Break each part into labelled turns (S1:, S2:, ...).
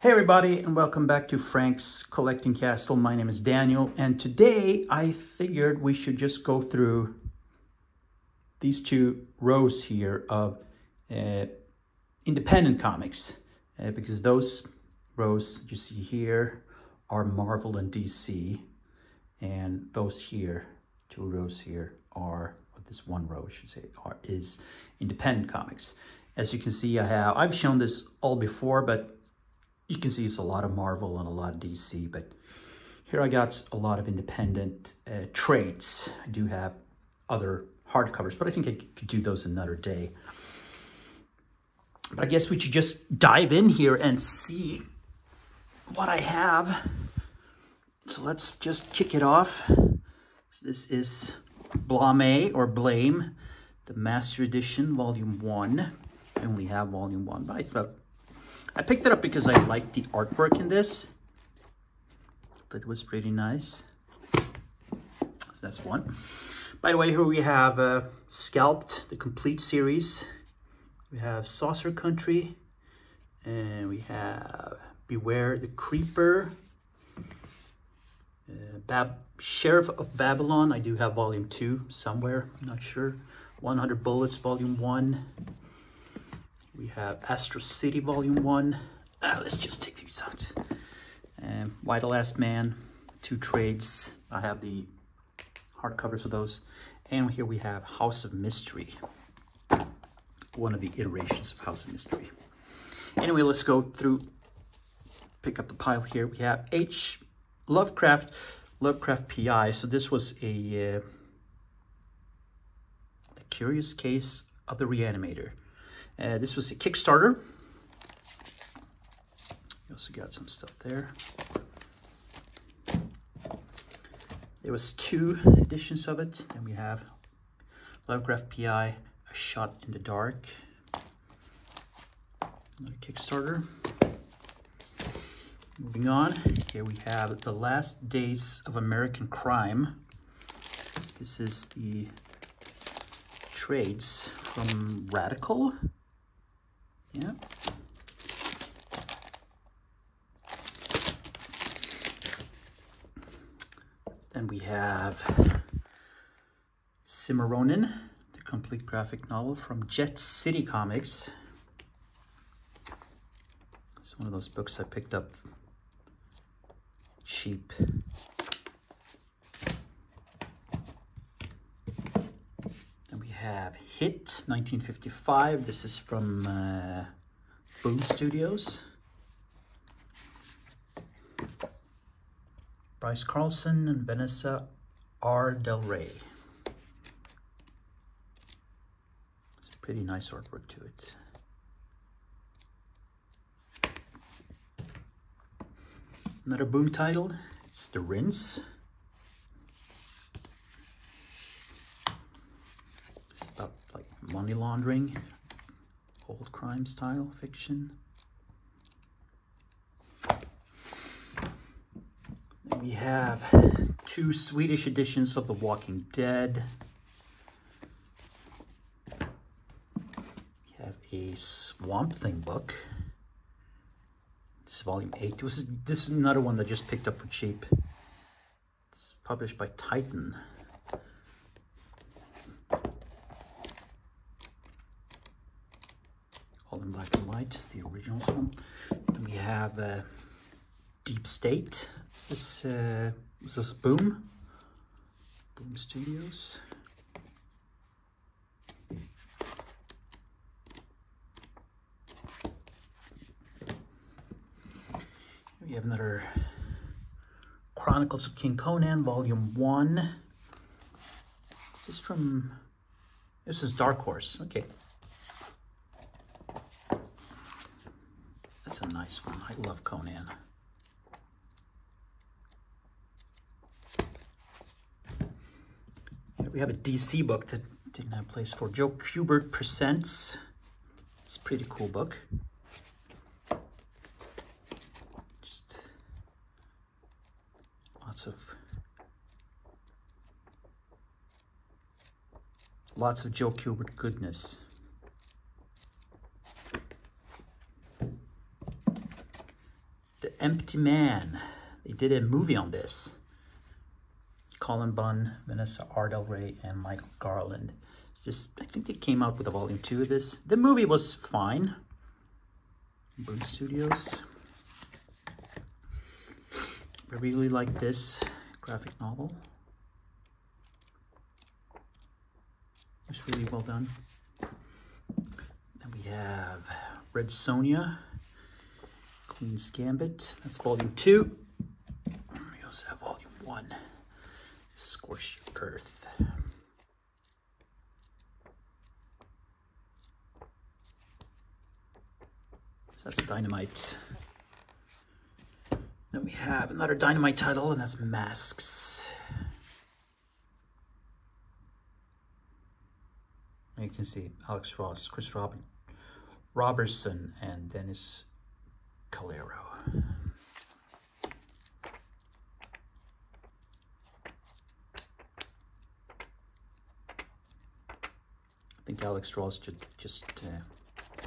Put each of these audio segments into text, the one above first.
S1: Hey everybody, and welcome back to Frank's Collecting Castle. My name is Daniel, and today I figured we should just go through these two rows here of independent comics, because those rows you see here are Marvel and DC, and those here, two rows here, are, or this one row I should say, is independent comics. As you can see, I've shown this all before, but you can see it's a lot of Marvel and a lot of DC, but here I got a lot of independent trades. I do have other hardcovers, but I think I could do those another day. But I guess we should just dive in here and see what I have. So let's just kick it off. So this is Blame or Blame, the Master Edition, Volume 1. I only have Volume 1, but I picked it up because I liked the artwork in this. That was pretty nice. So that's one. By the way, here we have Scalped, the complete series. We have Saucer Country. And we have Beware the Creeper. Sheriff of Babylon. I do have Volume 2 somewhere. I'm not sure. 100 Bullets, Volume 1. We have Astro City Volume 1. Let's just take these out. Why the Last Man, 2 trades. I have the hardcovers of those. And here we have House of Mystery. One of the iterations of House of Mystery. Anyway, let's go through, pick up the pile here. We have H. Lovecraft PI. So this was The Curious Case of the Reanimator. This was a Kickstarter. You also got some stuff there. There was 2 editions of it. Then we have Lovecraft PI, A Shot in the Dark. Another Kickstarter. Moving on, here we have The Last Days of American Crime. This is the trades from Radical. Yeah. Then we have Cimarronin, the complete graphic novel from Jet City Comics. It's one of those books I picked up cheap. Then we have Hit, 1955. This is from Boom Studios. Bryce Carlson and Vanessa R. Del Rey. It's a pretty nice artwork to it. Another Boom title, it's The Rinse. It's about like money laundering, old crime style fiction. Then we have 2 Swedish editions of The Walking Dead. We have a Swamp Thing book. This is Volume 8. This is another one that I just picked up for cheap. It's published by Titan. All in black and white, the original one. Then we have Deep State. This is Boom Studios. We have another Chronicles of King Conan, Volume 1. This is Dark Horse. Okay. That's a nice one. I love Conan. Here we have a DC book that didn't have a place for. Joe Kubert Presents. It's a pretty cool book. Lots of Joe Kubert goodness. The Empty Man. They did a movie on this. Colin Bunn, Vanessa Ardell-Ray, and Michael Garland. It's just, I think they came out with a volume 2 of this. The movie was fine. Boom Studios. I really like this graphic novel. It's really well done. Then we have Red Sonja, Queen's Gambit. That's volume 2. We also have volume 1, Scorched Earth. So that's Dynamite. Then we have another Dynamite title, and that's Masks. You can see Alex Ross, Chris Robertson, and Dennis Calero. I think Alex Ross just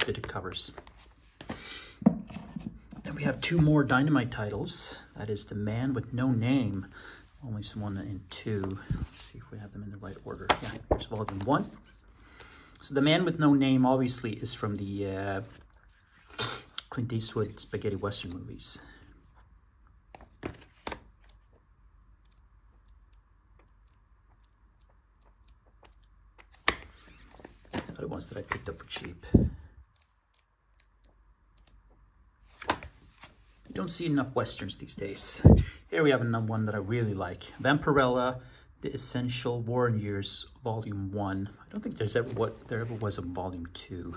S1: did the covers. And we have 2 more Dynamite titles. That is The Man with No Name, only 1 and 2. Let's see if we have them in the right order. Yeah, here's volume 1. So The Man with No Name obviously is from the Clint Eastwood spaghetti western movies. The other ones that I picked up for cheap. You don't see enough westerns these days. Here we have another one that I really like. Vampirella, The Essential Warren Years, Volume 1. I don't think there ever was a Volume 2.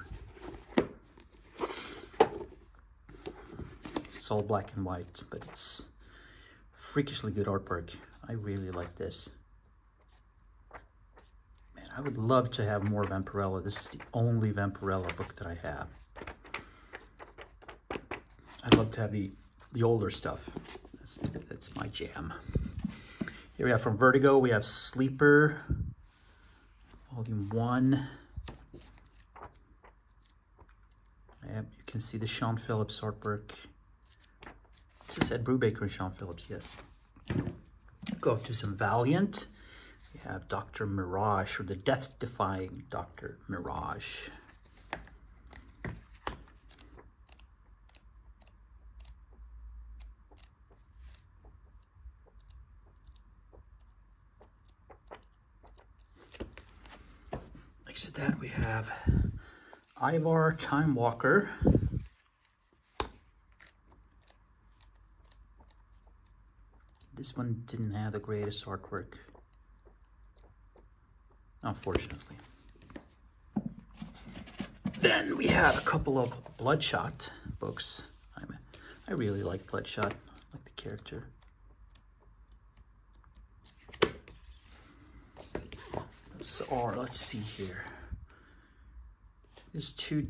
S1: It's all black and white, but it's freakishly good artwork. I really like this. Man, I would love to have more Vampirella. This is the only Vampirella book that I have. I'd love to have the older stuff. That's my jam. Here we have from Vertigo, we have Sleeper, Volume 1. You can see the Sean Phillips artwork. This is Ed Brubaker and Sean Phillips, yes. Go up to some Valiant. We have Dr. Mirage, or the Death-Defying Dr. Mirage. Next to that, we have Ivar Time Walker. This one didn't have the greatest artwork, unfortunately. Then we have a couple of Bloodshot books. I really like Bloodshot. I like the character. Those are, let's see here. There's 2,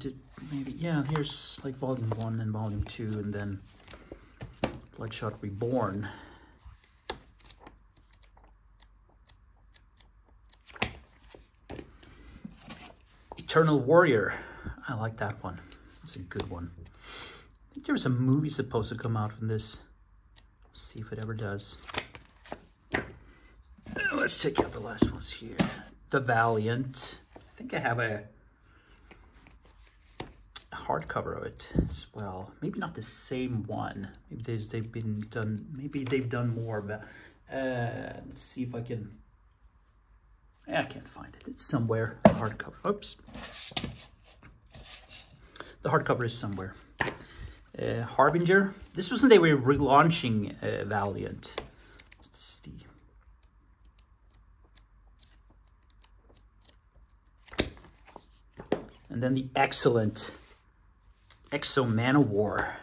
S1: maybe, yeah, here's like Volume 1 and Volume 2, and then Bloodshot Reborn. Eternal Warrior. I like that one. It's a good one. I think there was a movie supposed to come out from this. Let's see if it ever does. Let's check out the last ones here. The Valiant. I think I have a hardcover of it as well. Maybe not the same one. Maybe they've done more. But let's see if I can. I can't find it. It's somewhere. The hardcover. Oops. The hardcover is somewhere. Harbinger. This was when they were relaunching Valiant. This is and then the excellent Exo Manowar.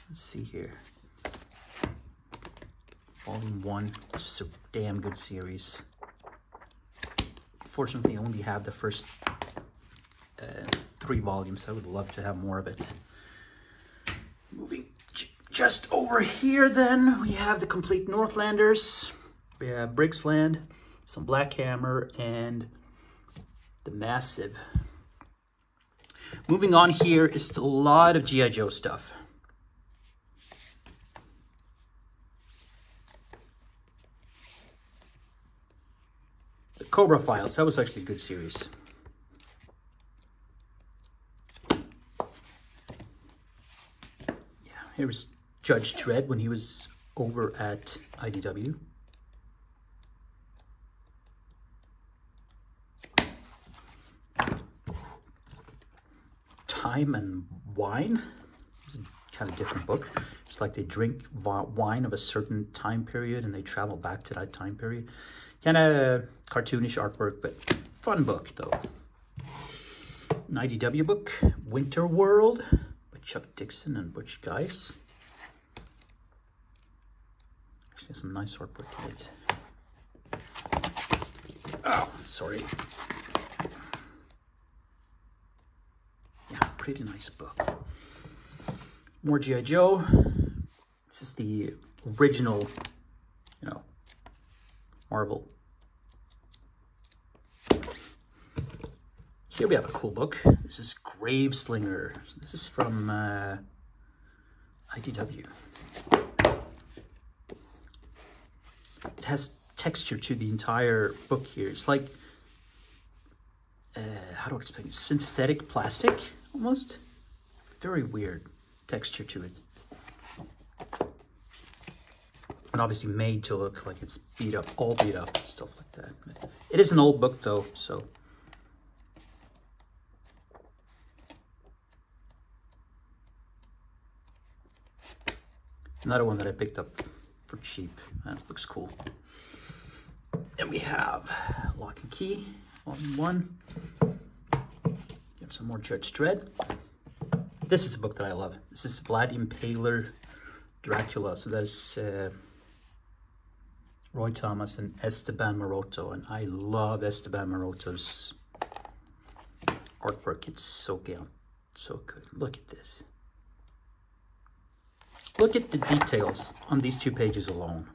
S1: Let's see here. Volume 1. This was a damn good series. Fortunately, I only have the first 3 volumes. I would love to have more of it. Moving just over here, then, we have the Complete Northlanders. We have Briggsland, some Black Hammer, and the Massive. Moving on here is a lot of G.I. Joe stuff. Cobra Files. That was actually a good series. Yeah, here was Judge Dredd when he was over at IDW. Time and Wine. It's a kind of different book. It's like they drink wine of a certain time period and they travel back to that time period. Kind of cartoonish artwork, but fun book though. An IDW book, Winter World by Chuck Dixon and Butch Guice. Actually, some nice artwork in it. Oh, sorry. Yeah, pretty nice book. More G.I. Joe. This is the original, you know, Marvel. Here we have a cool book. This is Graveslinger. This is from IDW. It has texture to the entire book here. It's like, how do I explain it? Synthetic plastic, almost. Very weird texture to it. And obviously made to look like it's beat up, all beat up, and stuff like that. But it is an old book though, so. Another one that I picked up for cheap. That looks cool. And we have Lock and Key, Volume 1. Get some more Judge Dredd. This is a book that I love. This is Vlad Impaler Dracula. So that's Roy Thomas and Esteban Maroto. And I love Esteban Maroto's artwork. It's so good. So good. Look at this. Look at the details on these 2 pages alone.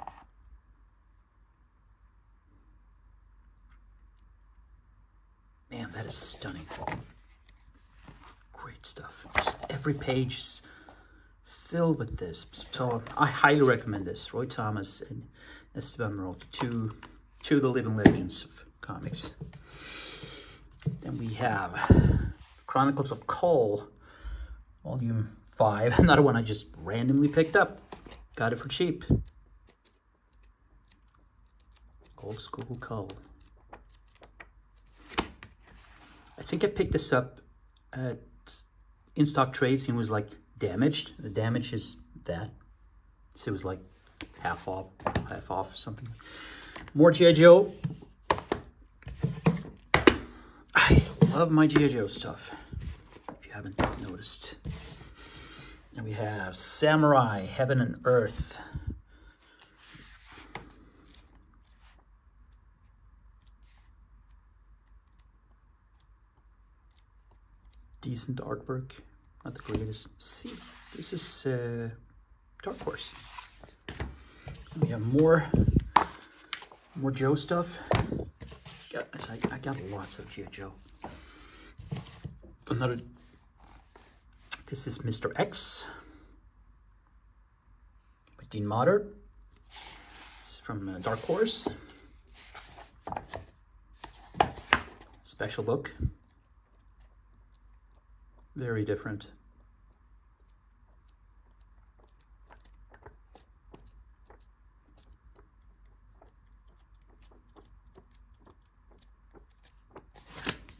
S1: Man, that is stunning. Great stuff. Just every page is filled with this. So I highly recommend this. Roy Thomas and Esteban Maroto, two of the living legends of comics. Then we have Chronicles of Kull, Volume 5. Another one I just randomly picked up. Got it for cheap. Old School Kull. I think I picked this up at In Stock Trades and it was like damaged. The damage is that. So it was like half off or something. More G.I. Joe. I love my G.I. Joe stuff, if you haven't noticed. And we have Samurai, Heaven and Earth. Decent artwork, not the greatest. See, this is Dark Horse. And we have more Joe stuff. I got lots of G.I. Joe. Another. This is Mr. X by Dean Motter. It's from Dark Horse. Special book. Very different.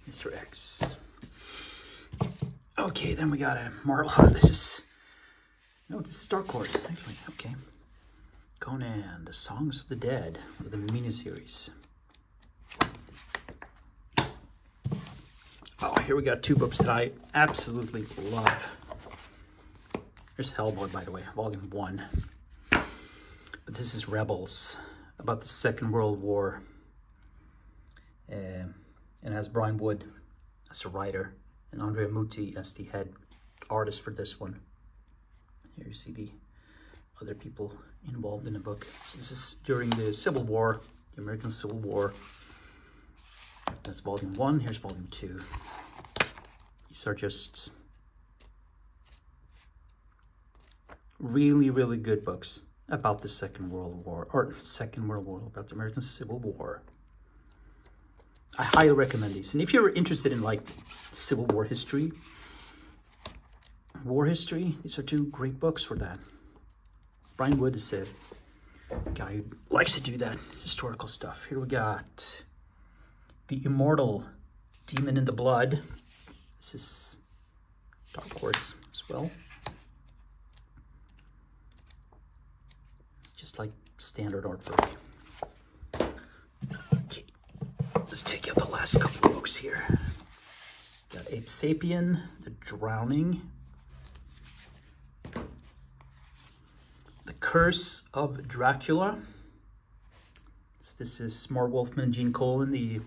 S1: Mr. X. Okay, then we got a Marvel. This is Dark Horse, actually. Okay. Conan, The Songs of the Dead, the miniseries. Oh, here we got 2 books that I absolutely love. Here's Hellboy, by the way, Volume 1. But this is Rebels, about the Second World War. And it has Brian Wood as a writer and Andrea Muti as the head artist for this one. Here you see the other people involved in the book. So this is during the Civil War, the American Civil War. That's Volume 1. Here's Volume 2. These are just really, really good books about the Second World War, about the American Civil War. I highly recommend these. And if you're interested in like Civil War history, these are two great books for that. Brian Wood is a guy who likes to do that historical stuff. Here we got The Immortal Demon in the Blood. This is Dark Horse as well. It's just like standard artwork. Okay, let's take out the last couple of books here. Got Ape Sapien, The Drowning, The Curse of Dracula. So this is Mark Wolfman and Gene Colan, the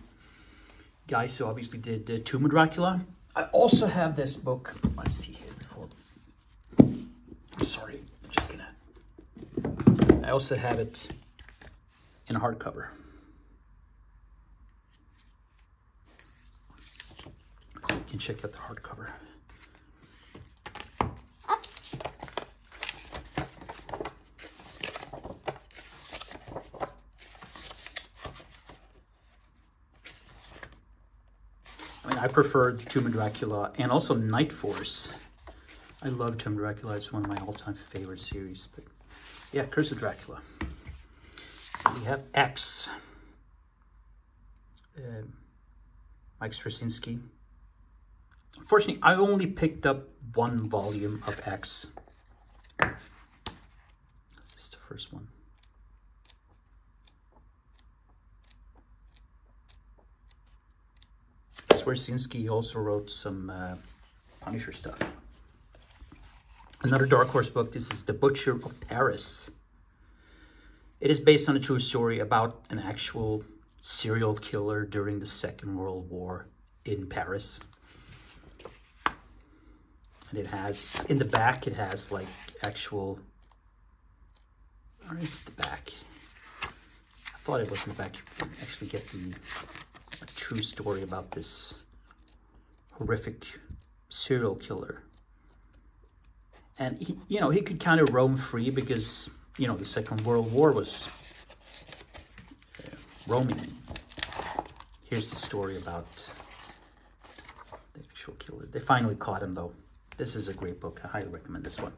S1: guys who obviously did Tomb of Dracula. I also have this book. Let's see here before. I'm sorry, I'm just gonna. I also have it in a hardcover. So you can check out the hardcover. I prefer the Tomb of Dracula and also Night Force. I love Tomb of Dracula. It's one of my all-time favorite series. But yeah, Curse of Dracula. We have X. Mike Straczynski. Unfortunately, I only picked up one volume of X. This is the first one. Straczynski also wrote some Punisher stuff. Another Dark Horse book. This is The Butcher of Paris. It is based on a true story about an actual serial killer during the Second World War in Paris. And it has, in the back, it has like actual, where is the back? I thought it was in the back. You can actually get the true story about this horrific serial killer. And he, he could kind of roam free because, the Second World War was roaming. Here's the story about the actual killer. They finally caught him, though. This is a great book. I highly recommend this one.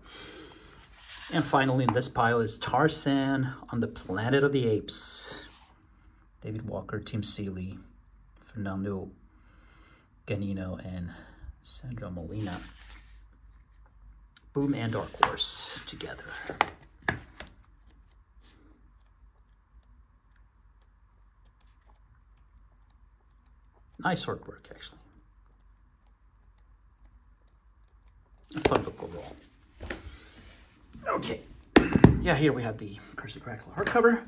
S1: And finally, in this pile is Tarzan on the Planet of the Apes. David Walker, Tim Seeley, Fernando Ganino, and Sandra Molina. Boom and Dark Horse together. Nice artwork, actually. A fun book overall. Okay. Yeah, here we have the Curse of Dracula hardcover.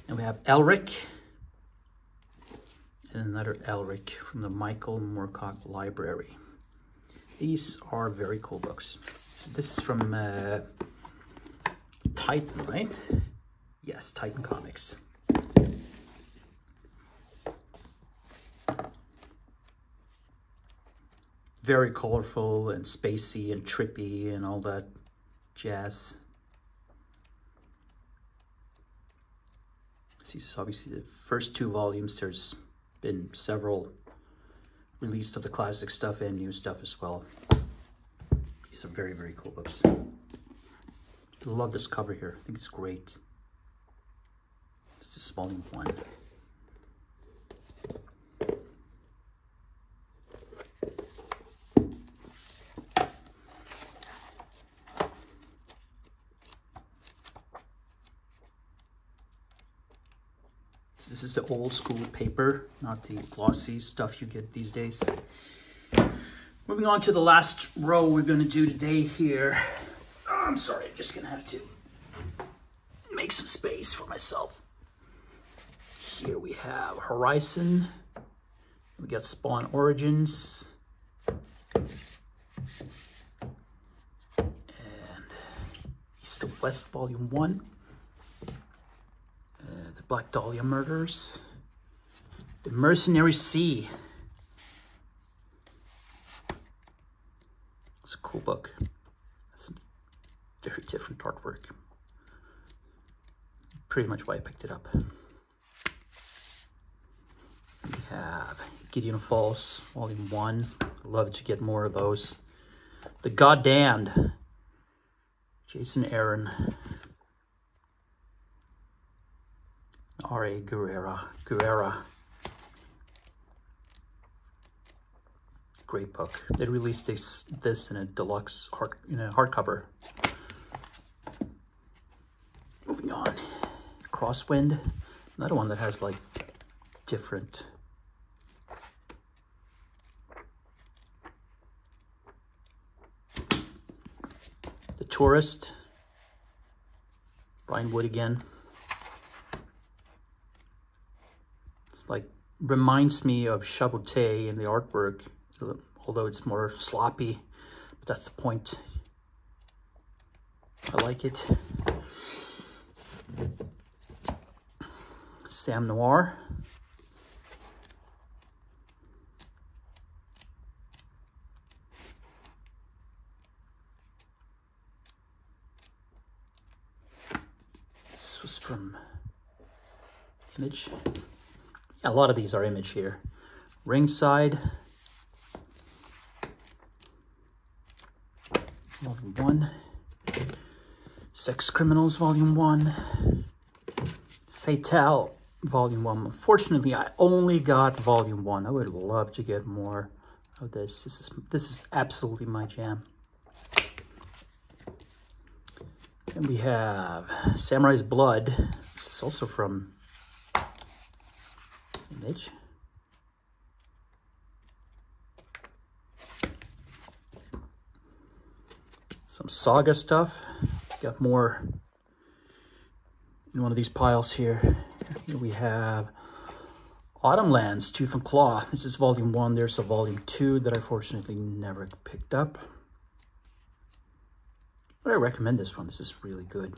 S1: And we have Elric. And another Elric from the Michael Moorcock Library. These are very cool books. So this is from Titan, right? Yes, Titan Comics. Very colorful and spacey and trippy and all that jazz. This is obviously the first two volumes. There's been several released of the classic stuff and new stuff as well. These are very, very cool books. I love this cover here. I think it's great. This is volume 1. This is the old school paper, not the glossy stuff you get these days. Moving on to the last row we're going to do today here. Oh, I'm sorry, I'm just going to have to make some space for myself. Here we have Horizon. We got Spawn Origins. And East of West Volume 1. The Black Dahlia Murders. The Mercenary Sea. It's a cool book. Some very different artwork. Pretty much why I picked it up. We have Gideon Falls, Volume 1. Love to get more of those. The Goddamned, Jason Aaron. R.A. Guerrera. Great book. They released this in a deluxe hardcover. Moving on. Crosswind. Another one that has like different... The Tourist. Brian Wood again. It's like, reminds me of Chaboté in the artwork, although it's more sloppy, but that's the point. I like it. Sam Noir. This was from Image. Yeah, a lot of these are Image here. Ringside. Volume 1. Sex Criminals, Volume 1. Fatale, Volume 1. Unfortunately, I only got Volume 1. I would love to get more of this. This is absolutely my jam. And we have Samurai's Blood. This is also from Image. Some Saga stuff. Got more in one of these piles here. Here we have Autumnlands, Tooth and Claw. This is Volume 1. There's a Volume 2 that I fortunately never picked up. But I recommend this one. This is really good.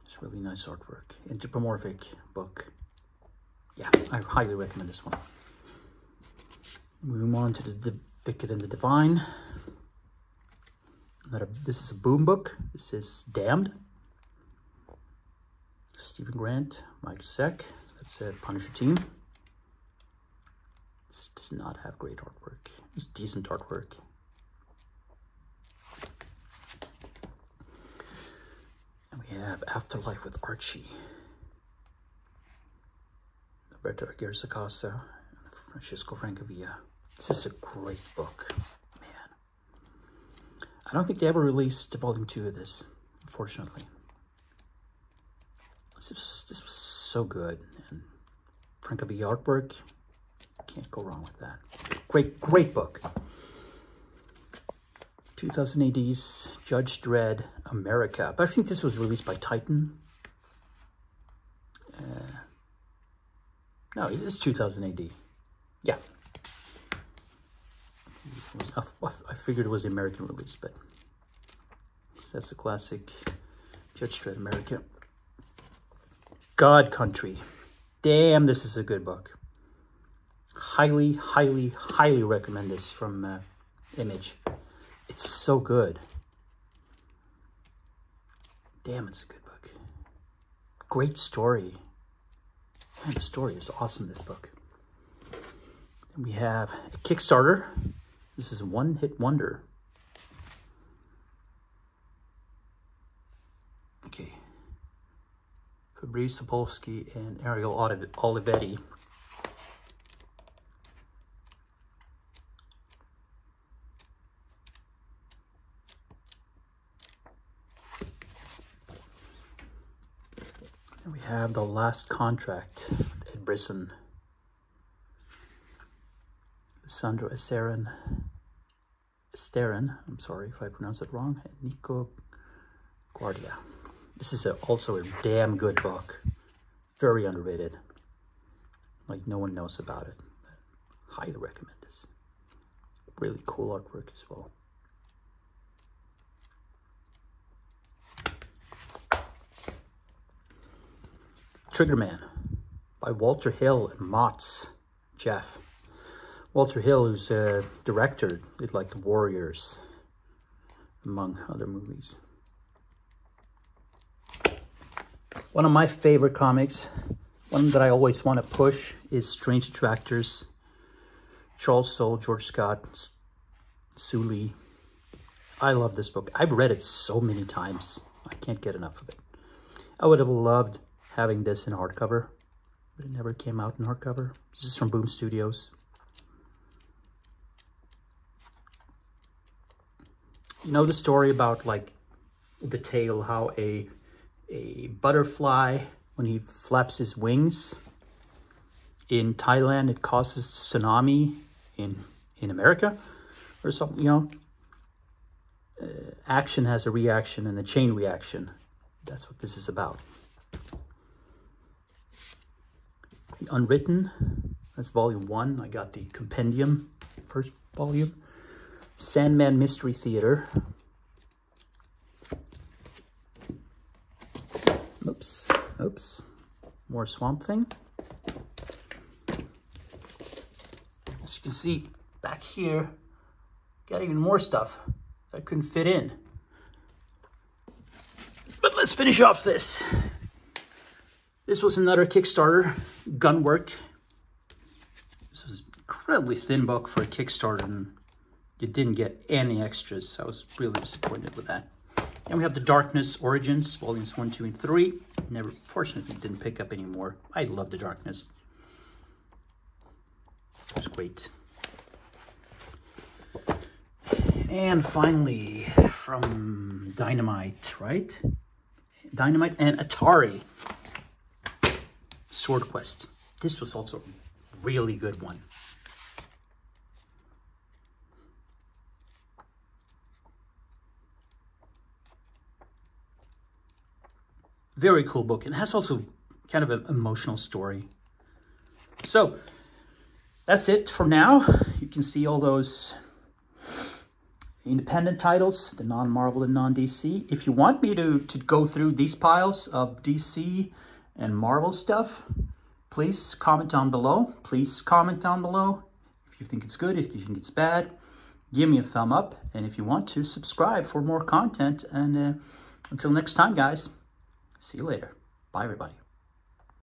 S1: It's really nice artwork. Anthropomorphic book. Yeah, I highly recommend this one. Moving on to the Wicked and the Divine. This is a Boom book. This is Damned. Stephen Grant, Mike Zeck. That's a Punisher team. This does not have great artwork. It's decent artwork. And we have Afterlife with Archie. Roberto Aguirre Sacasa and Francisco Francavilla. This is a great book. I don't think they ever released Volume 2 of this, unfortunately. This was so good. And Francavilla artwork, can't go wrong with that. Great book. 2000 AD's Judge Dredd America. But I think this was released by Titan. No, it is 2000 AD. Yeah. I figured it was the American release, but that's a classic Judge Dredd America. God Country. Damn, this is a good book. Highly recommend this from Image. It's so good. Damn, it's a good book. Great story. Man, the story is awesome, this book. Then we have a Kickstarter. This is a one-hit wonder. Okay. Fabrice Sapolsky and Ariel Olivetti. And we have The Last Contract, Ed Brisson. Sandro Esteran, I'm sorry if I pronounce it wrong, and Nico Guardia. This is also a damn good book. Very underrated. Like, no one knows about it. Highly recommend this. Really cool artwork as well. Triggerman by Walter Hill and Motts Jeff. Walter Hill, who's a director, did like The Warriors, among other movies. One of my favorite comics, One that I always want to push is Strange Attractors. Charles Soule, George Scott, Sue Lee. I love this book. I've read it so many times. I can't get enough of it. I would have loved having this in hardcover, but it never came out in hardcover. This is from Boom Studios. You know the story about like the tale, how a butterfly, when he flaps his wings in Thailand, it causes tsunami in America or something, you know? Action has a reaction and a chain reaction. That's what this is about. The Unwritten, that's volume 1. I got the compendium, first volume. Sandman Mystery Theater. Oops. More Swamp Thing. As you can see back here, got even more stuff that I couldn't fit in. But let's finish off this. This was another Kickstarter, Gunwork. This was an incredibly thin book for a Kickstarter, and you didn't get any extras. I was really disappointed with that. And we have The Darkness Origins, volumes 1, 2, and 3. Never, fortunately, didn't pick up any more. I love The Darkness. It was great. And finally, from Dynamite, right? Dynamite and Atari, Sword Quest. This was also a really good one. Very cool book. It has also kind of an emotional story. So that's it for now. You can see all those independent titles, the non-Marvel and non-DC. If you want me to go through these piles of DC and Marvel stuff, please comment down below. Please comment down below if you think it's good, if you think it's bad. Give me a thumb up. And if you want to, subscribe for more content. And until next time, guys. See you later. Bye, everybody.